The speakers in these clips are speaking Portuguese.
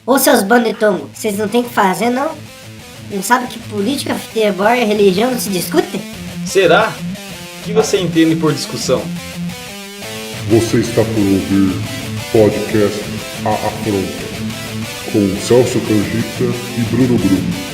Ô seus banditongo, vocês não tem o que fazer não? Não sabe que política, futebol e religião não se discutem? Será? O que você entende por discussão? Você está por ouvir podcast A Afronta, com Celso Canjica e Bruno Bruno.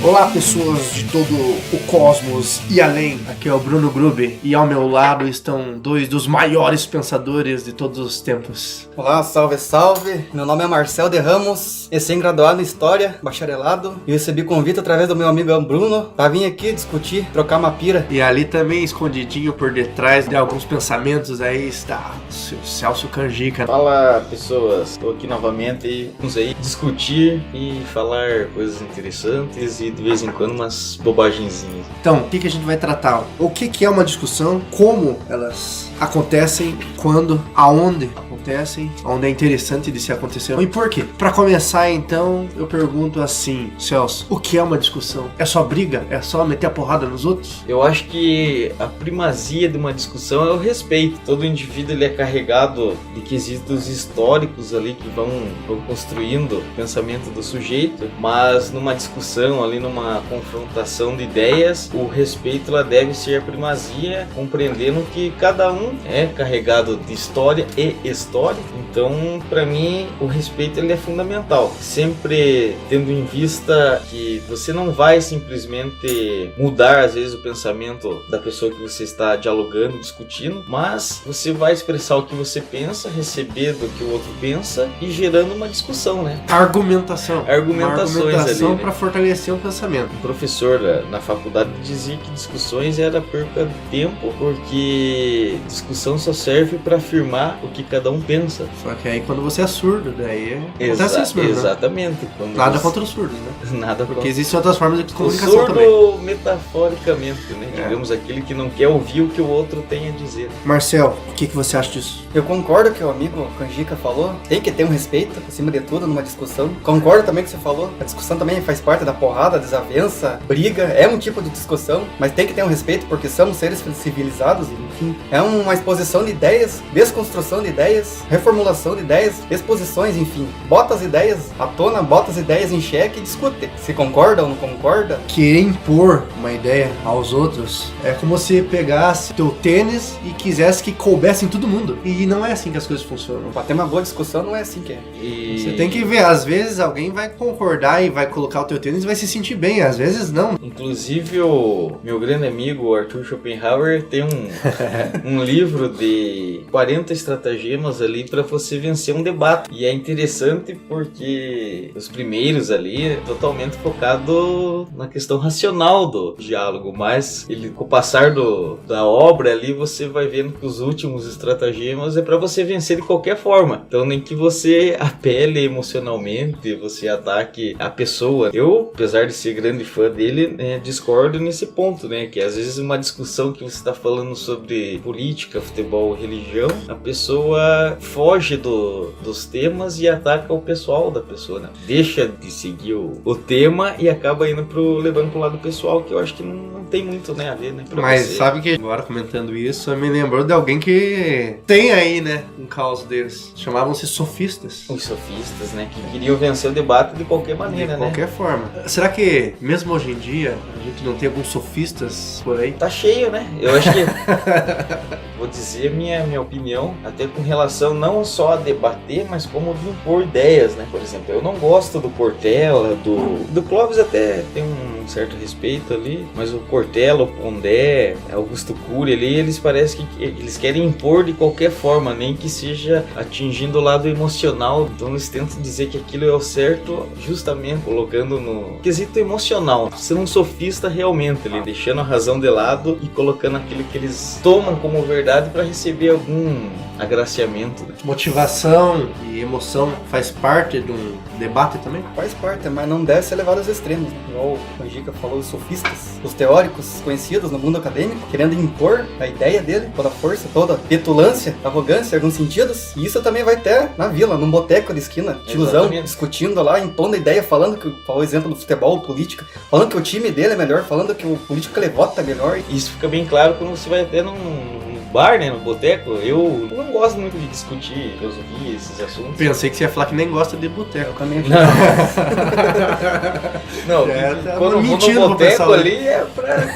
Olá pessoas de todo o cosmos e além, aqui é o Bruno Grube e ao meu lado estão dois dos maiores pensadores de todos os tempos. Olá, salve, salve, meu nome é Marcel de Ramos, recém-graduado em História, bacharelado, e recebi convite através do meu amigo Bruno para vir aqui discutir, trocar uma pira. E ali também escondidinho por detrás de alguns pensamentos aí está o seu Celso Canjica. Fala pessoas, estou aqui novamente e vamos aí discutir e falar coisas interessantes e de vez em quando umas bobagenzinhas. Então, o que a gente vai tratar? O que é uma discussão? Como elas acontecem? Quando? Aonde acontecem? Onde é interessante de se acontecer? E por quê? Pra começar, então, eu pergunto assim, Celso, o que é uma discussão? É só briga? É só meter a porrada nos outros? Eu acho que a primazia de uma discussão é o respeito. Todo indivíduo ele é carregado de quesitos históricos ali que vão construindo o pensamento do sujeito, mas numa discussão ali, numa confrontação de ideias, o respeito lá deve ser a primazia, compreendendo que cada um é carregado de história e história. Então, para mim, o respeito ele é fundamental, sempre tendo em vista que você não vai simplesmente mudar às vezes o pensamento da pessoa que você está dialogando, discutindo, mas você vai expressar o que você pensa, receber do que o outro pensa e gerando uma discussão, né? Argumentação Argumentações ali, né? Para fortalecer o pensamento. O professor na faculdade dizia que discussões era perca de tempo, porque discussão só serve para afirmar o que cada um pensa. Só que aí quando você é surdo, daí acontece isso mesmo. Exatamente. Nada contra os surdos, né? Nada porque existem outras formas de comunicação o surdo, também. Metaforicamente, né? Digamos, aquele que não quer ouvir o que o outro tem a dizer. Marcel, o que você acha disso? Eu concordo com o que o amigo Canjica falou, tem que ter um respeito acima de tudo numa discussão. Concordo também com o que você falou, a discussão também faz parte da porrada, desavença, briga, é um tipo de discussão, mas tem que ter um respeito porque somos seres civilizados, enfim. É uma exposição de ideias, desconstrução de ideias, reformulação de ideias, exposições, enfim. Bota as ideias à tona, bota as ideias em xeque e discute. Se concorda ou não concorda. Querer impor uma ideia aos outros é como se pegasse teu tênis e quisesse que coubesse em todo mundo. E não é assim que as coisas funcionam. Pra ter uma boa discussão não é assim que é. Você tem que ver, às vezes alguém vai concordar e vai colocar o teu tênis e vai se sentir bem, às vezes não. Inclusive o meu grande amigo Arthur Schopenhauer tem um livro de 40 estratagemas ali para você vencer um debate. E é interessante porque os primeiros ali é totalmente focado na questão racional do diálogo, mas com o passar da obra ali você vai vendo que os últimos estratagemas é para você vencer de qualquer forma. Então nem que você apele emocionalmente, você ataque a pessoa. Eu, apesar de ser grande fã dele, discordo nesse ponto, né? Que às vezes uma discussão que você está falando sobre política, futebol, religião, a pessoa foge dos temas e ataca o pessoal da pessoa, né? Deixa de seguir o tema e acaba levando pro lado pessoal, que eu acho que não tem muito, né, a ver, né? Mas você sabe que agora comentando isso, me lembrou de alguém que tem aí, né, um caos deles. Chamavam-se sofistas. Os sofistas, né, que queriam vencer o debate de qualquer maneira, de qualquer forma. Será que, mesmo hoje em dia, a gente não tem alguns sofistas por aí? Tá cheio, né? Eu acho que... Vou dizer minha opinião, até com relação não só a debater, mas como de impor ideias, né? Por exemplo, eu não gosto do Cortella, do Clóvis até tem um certo respeito ali, mas o Cortella, o Pondé, Augusto Cury ali, eles parecem que eles querem impor de qualquer forma, nem que seja atingindo o lado emocional. Então eles tentam dizer que aquilo é o certo, justamente colocando no quesito emocional, sendo um sofista realmente ali, deixando a razão de lado e colocando aquilo que eles tomam como verdade para receber algum agraciamento. Né? Motivação e emoção faz parte de um debate também? Faz parte, mas não deve ser levado aos extremos. Né? Igual o Canjica falou, os sofistas, os teóricos conhecidos no mundo acadêmico, querendo impor a ideia dele, toda a força, toda a petulância, arrogância, em alguns sentidos. E isso também vai ter na vila, num boteco de esquina, tiozão, discutindo lá, impondo a ideia, falando que, falou o exemplo do futebol, política, falando que o time dele é melhor, falando que o político que ele vota é melhor. Isso fica bem claro quando você vai até num bar, né, no boteco, eu não gosto muito de discutir filosofia, esses assuntos. Pensei que você ia falar que nem gosta de boteco. Eu também Não, quando eu vou no boteco ali é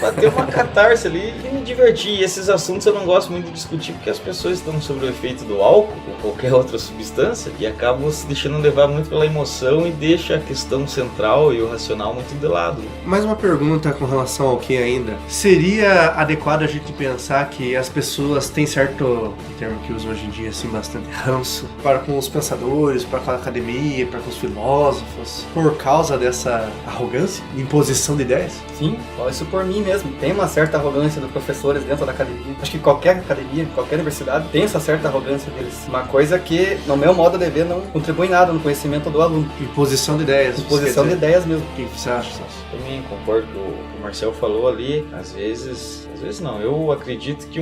pra ter uma catarse ali e me divertir. E esses assuntos eu não gosto muito de discutir porque as pessoas estão sob o efeito do álcool ou qualquer outra substância e acabam se deixando levar muito pela emoção e deixa a questão central e o racional muito de lado. Mais uma pergunta com relação ao que ainda. Seria adequado a gente pensar que as pessoas têm certo, termo que usam hoje em dia, assim, bastante ranço para com os pensadores, para com a academia, para com os filósofos, por causa dessa arrogância, imposição de ideias? Sim, falo isso por mim mesmo. Tem uma certa arrogância dos professores dentro da academia. Acho que qualquer academia, qualquer universidade tem essa certa arrogância deles. Uma coisa que, no meu modo de ver, não contribui nada no conhecimento do aluno. Imposição de ideias. Imposição de ideias mesmo. O que você acha, Celso? Também concordo com o que o Marcel falou ali. Às vezes não. Eu acredito que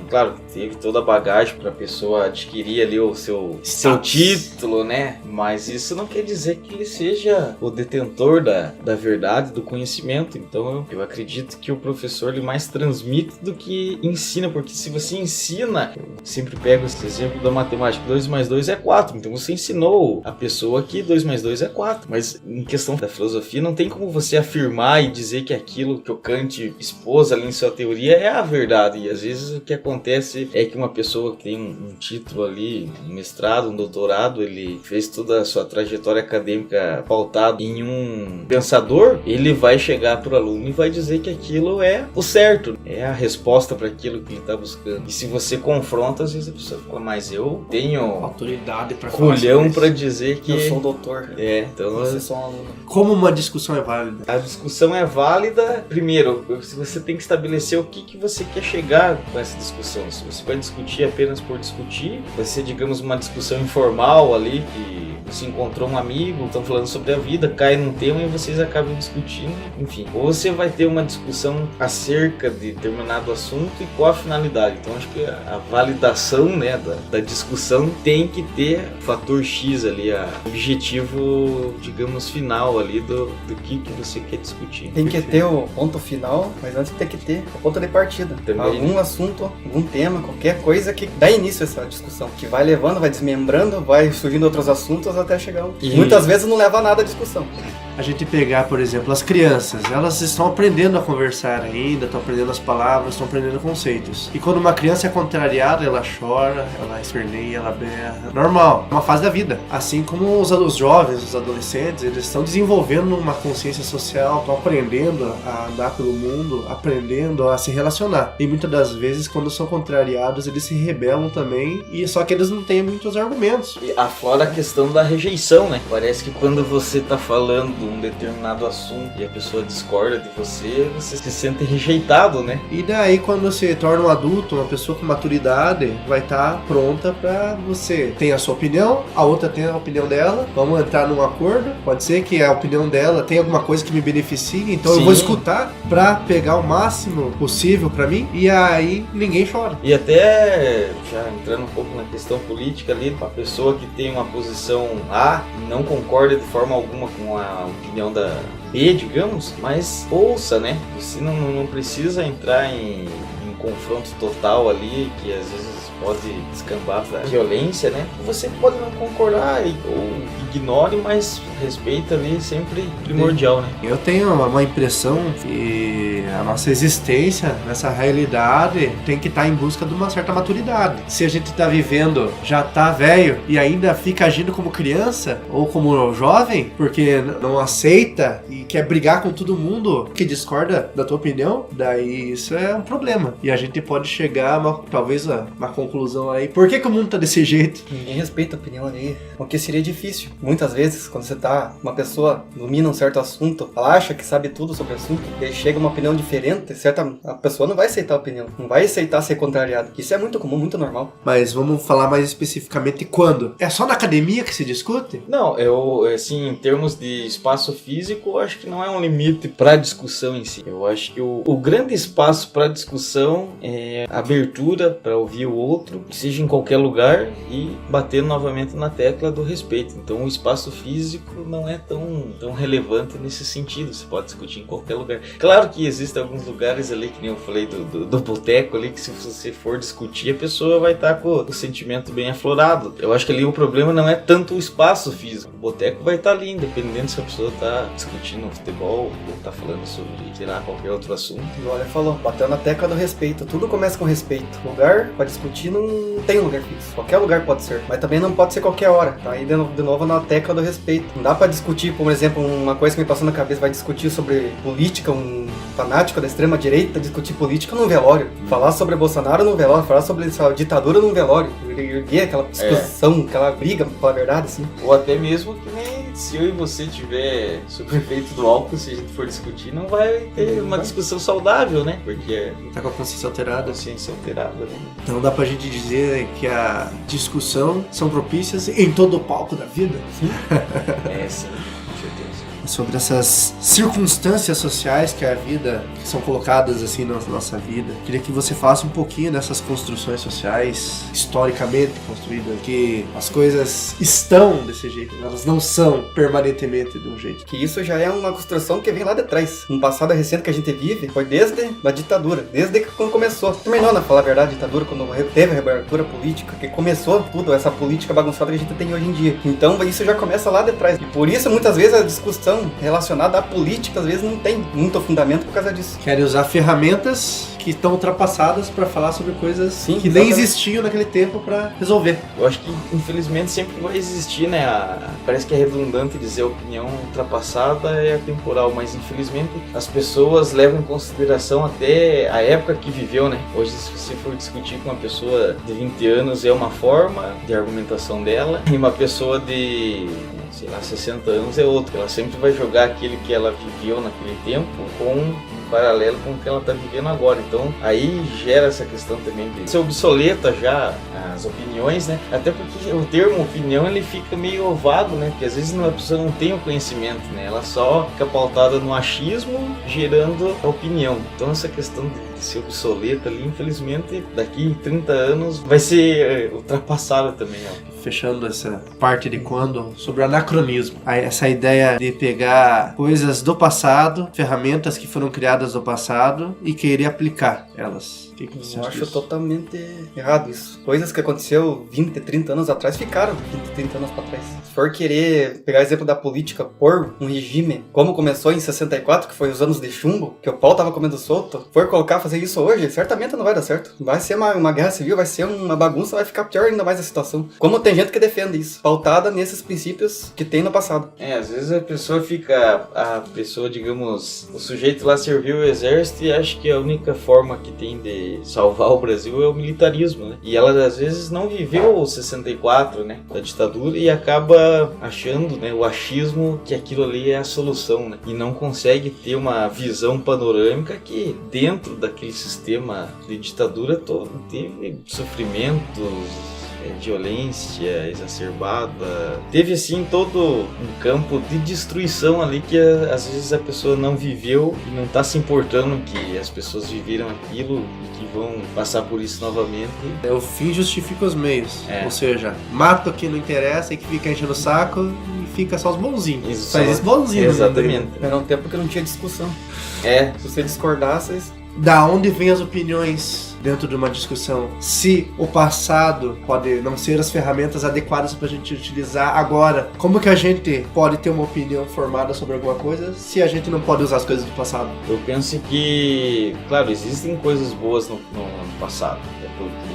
claro, teve toda a bagagem para a pessoa adquirir ali o seu título, né? Mas isso não quer dizer que ele seja o detentor da verdade, do conhecimento. Então eu acredito que o professor ele mais transmite do que ensina, porque se você ensina, eu sempre pego esse exemplo da matemática, 2 mais 2 é 4. Então você ensinou a pessoa que 2 mais 2 é 4. Mas em questão da filosofia, não tem como você afirmar e dizer que aquilo que o Kant expôs ali em sua teoria é a verdade. E às vezes o que acontece é que uma pessoa que tem um título ali, um mestrado, um doutorado, ele fez toda a sua trajetória acadêmica pautada em um pensador, ele vai chegar para o aluno e vai dizer que aquilo é o certo, é a resposta para aquilo que ele está buscando. E se você confronta, às vezes a pessoa fala, mas eu tenho autoridade para falar culhão para dizer que eu sou doutor. Então você é só um aluno. Como uma discussão é válida? A discussão é válida, primeiro, você tem que estabelecer o que você quer chegar com essa discussão. Se você vai discutir apenas por discutir, vai ser, digamos, uma discussão informal ali, que você encontrou um amigo, estão falando sobre a vida, cai num tema e vocês acabam discutindo, enfim. Ou você vai ter uma discussão acerca de determinado assunto e qual a finalidade. Então acho que a validação, né, da discussão tem que ter o fator X ali, o objetivo, digamos, final ali do que você quer discutir. Tem que ter o ponto final, mas antes tem que ter o ponto de partida. Também. Algum assunto, algum tema, qualquer coisa que dá início a essa discussão. Que vai levando, vai desmembrando, vai surgindo outros assuntos até chegar. Muitas vezes não leva a nada a discussão. A gente pegar, por exemplo, as crianças, elas estão aprendendo a conversar ainda, estão aprendendo as palavras, estão aprendendo conceitos. E quando uma criança é contrariada, ela chora, ela esperneia, ela berra. Normal, é uma fase da vida. Assim como os jovens, os adolescentes, eles estão desenvolvendo uma consciência social, estão aprendendo a andar pelo mundo, aprendendo a se relacionar. E muitas das vezes, quando são contrariados, eles se rebelam também, e só que eles não têm muitos argumentos. E afora a questão da rejeição, né? Parece que quando você tá falando um determinado assunto e a pessoa discorda de você se sente rejeitado, né? E daí, quando você torna um adulto, uma pessoa com maturidade, vai estar pronta pra você. Tem a sua opinião, a outra tem a opinião dela, vamos entrar num acordo. Pode ser que a opinião dela tenha alguma coisa que me beneficie, então Sim. Eu vou escutar pra pegar o máximo possível pra mim, e aí ninguém chora. E até, já entrando um pouco na questão política ali, a pessoa que tem uma posição A e não concorda de forma alguma com a opinião da B, digamos, mas ouça, né? Você não precisa entrar em confronto total ali, que às vezes pode descambar pra violência, né? Você pode não concordar ou ignore, mas respeita ali, sempre primordial, né? Eu tenho uma impressão que a nossa existência nessa realidade tem que estar em busca de uma certa maturidade. Se a gente está vivendo, já tá velho e ainda fica agindo como criança ou como jovem, porque não aceita e quer brigar com todo mundo que discorda da tua opinião, daí isso é um problema. E a gente pode chegar a talvez uma conclusão aí. Por que o mundo tá desse jeito? Ninguém respeita a opinião ali, o que seria difícil. Muitas vezes, quando você tá, uma pessoa domina um certo assunto, ela acha que sabe tudo sobre o assunto, e aí chega uma opinião diferente, a pessoa não vai aceitar a opinião, não vai aceitar ser contrariada. Isso é muito comum, muito normal. Mas vamos falar mais especificamente quando? É só na academia que se discute? Não, eu, assim, em termos de espaço físico, eu acho que não é um limite para discussão em si. Eu acho que o grande espaço para discussão é a abertura para ouvir o outro outro, que seja em qualquer lugar, e bater novamente na tecla do respeito. Então o espaço físico não é tão relevante nesse sentido, você pode discutir em qualquer lugar. Claro que existem alguns lugares ali, que nem eu falei do boteco ali, que se você for discutir, a pessoa vai estar com o sentimento bem aflorado. Eu acho que ali o problema não é tanto o espaço físico, o boteco vai estar ali, independente se a pessoa está discutindo futebol ou está falando sobre, sei lá, qualquer outro assunto. E olha, falou, bateu na tecla do respeito. Tudo começa com respeito. Lugar pra discutir não tem lugar fixo. Qualquer lugar pode ser, mas também não pode ser qualquer hora. Tá aí de novo na tecla do respeito. Não dá pra discutir, por exemplo, uma coisa que me passou na cabeça, vai discutir sobre política, um fanático da extrema direita discutir política num velório. Falar sobre Bolsonaro num velório, falar sobre essa ditadura num velório. Erguer aquela discussão, aquela briga, pela verdade, assim. Ou até mesmo que nem se eu e você tiver sob o efeito do álcool, se a gente for discutir, não vai ter uma discussão saudável, né? Porque Tá com a consciência alterada. consciência alterada, né? Então dá pra gente dizer que a discussão são propícias em todo o palco da vida? É, sim, com certeza. Sobre essas circunstâncias sociais que a vida, que são colocadas assim na nossa vida. Queria que você falasse um pouquinho dessas construções sociais historicamente construídas, que as coisas estão desse jeito, elas não são permanentemente de um jeito. Que isso já é uma construção que vem lá de trás. Um passado recente que a gente vive foi desde a ditadura, desde que quando começou. Terminou, na falar a verdade, a ditadura, quando teve a reabertura política, que começou tudo, essa política bagunçada que a gente tem hoje em dia. Então isso já começa lá de trás. E por isso, muitas vezes, a discussão relacionada à política, às vezes, não tem muito fundamento por causa disso. Querem usar ferramentas que estão ultrapassadas para falar sobre coisas Sim, que nem exatamente. existiam naquele tempo para resolver. Eu acho que, infelizmente, sempre vai existir, né? Parece que é redundante dizer a opinião ultrapassada é atemporal, mas, infelizmente, as pessoas levam em consideração até a época que viveu, né? Hoje, se você for discutir com uma pessoa de 20 anos, é uma forma de argumentação dela, e uma pessoa de, sei lá, 60 anos é outra. Ela sempre vai jogar aquele que ela viveu naquele tempo com paralelo com o que ela está vivendo agora. Então aí gera essa questão também de ser obsoleta já as opiniões, né? Até porque o termo opinião ele fica meio vago, né? Porque às vezes a pessoa não tem o conhecimento, né? Ela só fica pautada no achismo, gerando a opinião. Então essa questão de ser obsoleta ali, infelizmente, daqui 30 anos vai ser ultrapassada também, ó. Fechando essa parte de quando, sobre o anacronismo. Essa ideia de pegar coisas do passado, ferramentas que foram criadas do passado e querer aplicar elas. O que você Eu acha acho disso? totalmente errado isso. Coisas que aconteceu 20, 30 anos atrás ficaram 20, 30 anos pra trás. Se for querer pegar exemplo da política, pôr um regime como começou em 64, que foi os anos de chumbo, que o pau tava comendo solto, for colocar, fazer isso hoje, certamente não vai dar certo. Vai ser uma guerra civil, vai ser uma bagunça, vai ficar pior ainda mais a situação. Como tem gente que defende isso, pautada nesses princípios que tem no passado. Às vezes a pessoa, digamos, o sujeito lá serviu o exército e acha que a única forma que tem de salvar o Brasil é o militarismo, né? E ela às vezes não viveu o 64, né, da ditadura e acaba achando, né, o achismo que aquilo ali é a solução, né? E não consegue ter uma visão panorâmica que dentro daquele sistema de ditadura todo teve sofrimentos, violência exacerbada, teve assim todo um campo de destruição ali que às vezes a pessoa não viveu e não tá se importando que as pessoas viveram aquilo e que vão passar por isso novamente. O fim justifica os meios. É. Ou seja, mata o que não interessa e que fica enchendo o saco e fica só os bonzinhos. Isso, Faz isso bonzinho. exatamente. Era um tempo que não tinha discussão. Se você discordasse, Da onde vêm as opiniões dentro de uma discussão? Se o passado pode não ser as ferramentas adequadas pra gente utilizar agora, como que a gente pode ter uma opinião formada sobre alguma coisa se a gente não pode usar as coisas do passado? Eu penso que, claro, existem coisas boas no passado, até porque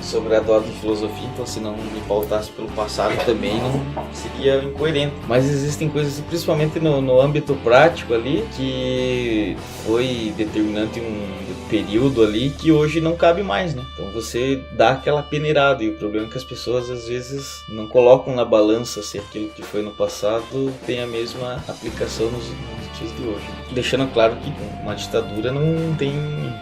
sou graduado em filosofia, então se não me pautasse pelo passado também não seria incoerente. Mas existem coisas, principalmente no âmbito prático ali, que foi determinante um período ali que hoje não cabe mais, né? Então você dá aquela peneirada e o problema é que as pessoas às vezes não colocam na balança se aquilo que foi no passado tem a mesma aplicação nos dias de hoje. Deixando claro que uma ditadura não tem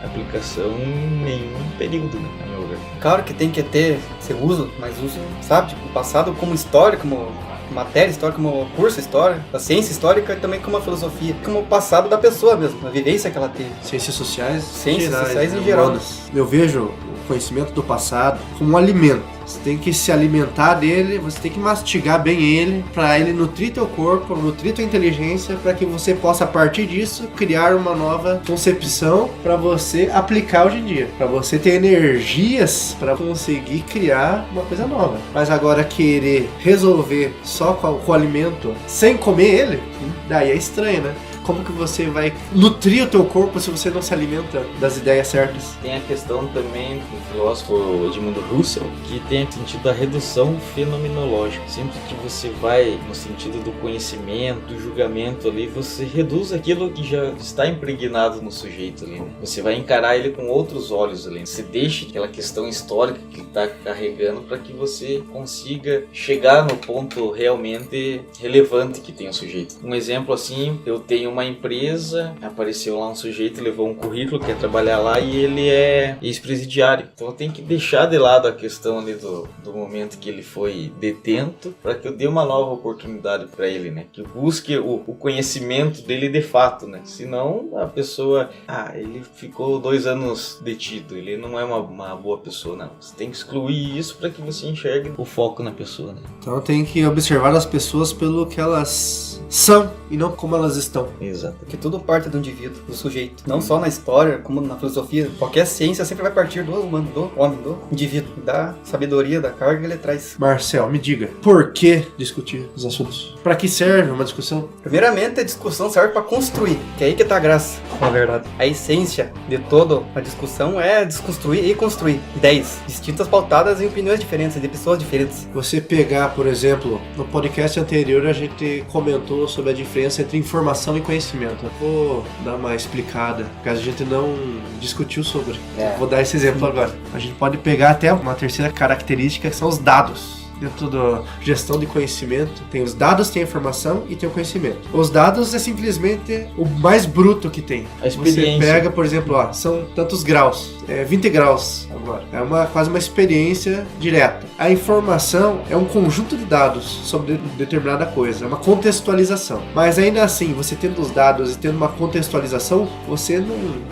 aplicação em nenhum período, né? A meu ver. claro que tem que ter seu uso, mas uso, sabe? Tipo, o passado como história, como matéria histórica, como curso história, a ciência histórica e também como a filosofia, como o passado da pessoa mesmo, a vivência que ela teve. Ciências sociais, Ciências gerais, sociais em né, geral. humanas. Eu vejo o conhecimento do passado como um alimento. Você tem que se alimentar dele, você tem que mastigar bem ele, para ele nutrir teu corpo, nutrir tua inteligência, para que você possa, a partir disso, criar uma nova concepção para você aplicar hoje em dia. Para você ter energias para conseguir criar uma coisa nova. Mas agora querer resolver só com o alimento, sem comer ele, daí é estranho, né? Como que você vai nutrir o teu corpo se você não se alimenta das ideias certas? Tem a questão também do filósofo Edmundo Husserl, que tem o sentido da redução fenomenológica. Sempre que você vai no sentido do conhecimento, do julgamento ali, você reduz aquilo que já está impregnado no sujeito ali, né? Você vai encarar ele com outros olhos ali. Você deixa aquela questão histórica que ele está carregando para que você consiga chegar no ponto realmente relevante que tem o sujeito. Um exemplo assim, eu tenho uma empresa, apareceu lá um sujeito, levou um currículo, quer trabalhar lá e ele é ex-presidiário. Então eu tenho que deixar de lado a questão ali do momento que ele foi detento, para que eu dê uma nova oportunidade para ele, né? Que busque o conhecimento dele de fato, né? Senão a pessoa, ele ficou 2 anos detido, ele não é uma boa pessoa, não. Você tem que excluir isso para que você enxergue o foco na pessoa, né? Então tem que observar as pessoas pelo que elas são e não como elas estão. Exato. Porque tudo parte do indivíduo, do sujeito. Não só na história, como na filosofia. Qualquer ciência sempre vai partir do humano, do homem, do indivíduo. Da sabedoria, da carga que ele traz. Marcel, me diga, por que discutir os assuntos? Para que serve uma discussão? Primeiramente, a discussão serve para construir, que é aí que tá a graça, na verdade. A essência de toda a discussão é desconstruir e construir ideias distintas, pautadas em opiniões diferentes, de pessoas diferentes. Você pegar, por exemplo, no podcast anterior a gente comentou sobre a diferença entre informação e conhecimento. Eu vou dar uma explicada, porque a gente não discutiu sobre. Vou dar esse exemplo agora. A gente pode pegar até uma terceira característica, que são os dados. Dentro da gestão de conhecimento, tem os dados, tem a informação e tem o conhecimento. Os dados é simplesmente o mais bruto que tem. A experiência. Você pega, por exemplo, são tantos graus, 20 graus agora. É quase uma experiência direta. A informação é um conjunto de dados sobre determinada coisa, é uma contextualização. Mas ainda assim, você tendo os dados e tendo uma contextualização, você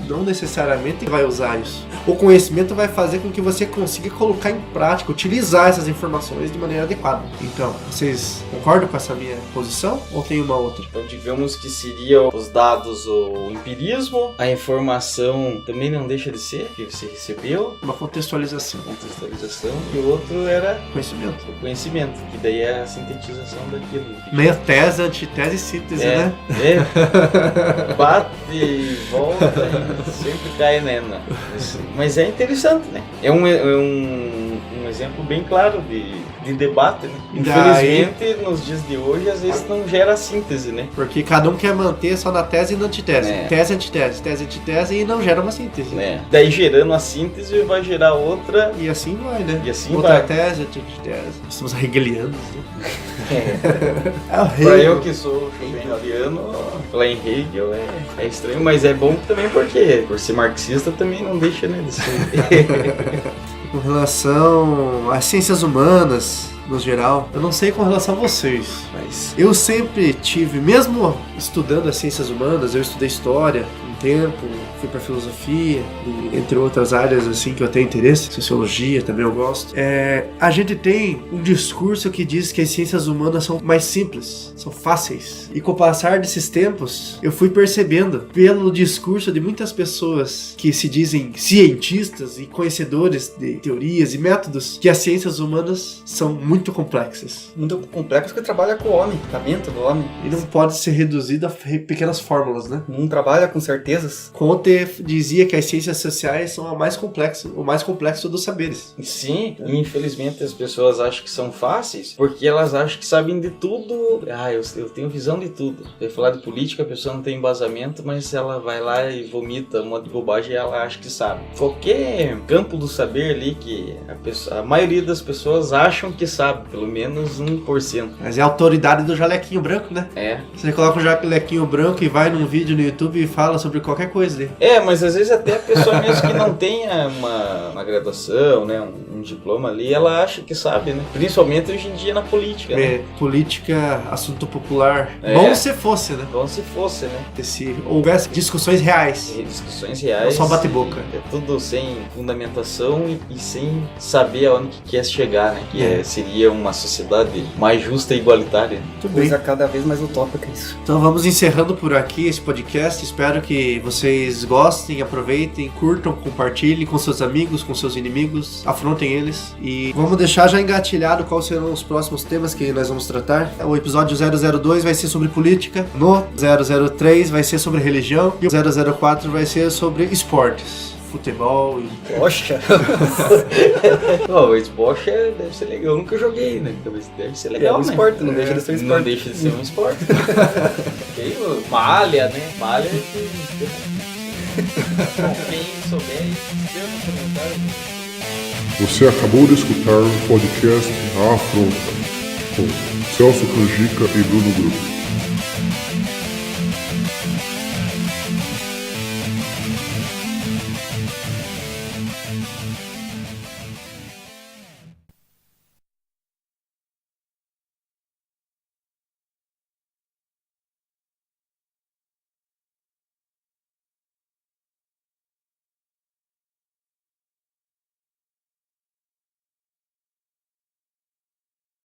não necessariamente vai usar isso. O conhecimento vai fazer com que você consiga colocar em prática, utilizar essas informações de maneira adequada. Então, vocês concordam com essa minha posição ou tem uma outra? Então, digamos que seria os dados o empirismo, a informação também não deixa de ser, que você recebeu, Uma contextualização. e o outro era Conhecimento. o conhecimento, que daí é a sintetização daquilo. Meia tese, antitese e síntese, né? Bate e volta e sempre cai nena. Mas é interessante, né? É um exemplo bem claro de debate, né? Infelizmente, nos dias de hoje, às vezes não gera síntese, né? Porque cada um quer manter só na tese e na antitese. Tese, antitese, tese, antitese e não gera uma síntese. Daí gerando a síntese vai gerar outra. E assim vai, né? E assim outra vai. tese, antitese. Estamos hegelianos, né? Pra eu que sou hegeliano, falar em Hegel é estranho, mas é bom também porque, por ser marxista, também não deixa, né, de ser. Com relação às ciências humanas, no geral, eu não sei com relação a vocês, mas eu sempre tive, mesmo estudando as ciências humanas, eu estudei história um tempo, fui para filosofia, e entre outras áreas assim que eu tenho interesse, sociologia também eu gosto. A gente tem um discurso que diz que as ciências humanas são mais simples, são fáceis. E com o passar desses tempos, eu fui percebendo, pelo discurso de muitas pessoas que se dizem cientistas e conhecedores de teorias e métodos, que as ciências humanas são muito complexas. Muito complexo que trabalha com o homem, a mente do homem. E não pode ser reduzido a pequenas fórmulas, né? Não trabalha com certezas. Conte dizia que as ciências sociais são o mais complexo dos saberes. Sim, infelizmente as pessoas acham que são fáceis porque elas acham que sabem de tudo. Eu tenho visão de tudo. Eu falar de política, a pessoa não tem embasamento, mas ela vai lá e vomita um monte de bobagem e ela acha que sabe. Qualquer campo do saber ali que a maioria das pessoas acham que sabe, pelo menos 1%. Mas é a autoridade do jalequinho branco, né? Você coloca o jalequinho branco e vai num vídeo no YouTube e fala sobre qualquer coisa dele. Mas às vezes até a pessoa mesmo que não tenha uma graduação, né, um diploma ali, ela acha que sabe, né? Principalmente hoje em dia na política, né? Política, assunto popular. É. Bom se fosse, né? Como se fosse, né? Se houvesse discussões reais. E discussões reais. Não só bate-boca. É tudo sem fundamentação e sem saber aonde que quer chegar, né? Que seria uma sociedade mais justa e igualitária. Muito bem. Coisa cada vez mais utópica isso. Então vamos encerrando por aqui esse podcast. Espero que vocês gostem, aproveitem, curtam, compartilhem com seus amigos, com seus inimigos, afrontem eles. E vamos deixar já engatilhado quais serão os próximos temas que nós vamos tratar. O episódio 002 vai ser sobre política, no 003 vai ser sobre religião e o 004 vai ser sobre esportes. Futebol e... Poxa! O esporte deve ser legal. Eu nunca joguei, né? Talvez deve ser legal, É um né? esporte, não deixa de ser um Não esporte. deixa de ser um esporte. Tem malha, né? Malha que... Bom, quem souber, escreva no comentário. Você acabou de escutar o podcast A Afronta, com Celso Canjica e Bruno Grupo.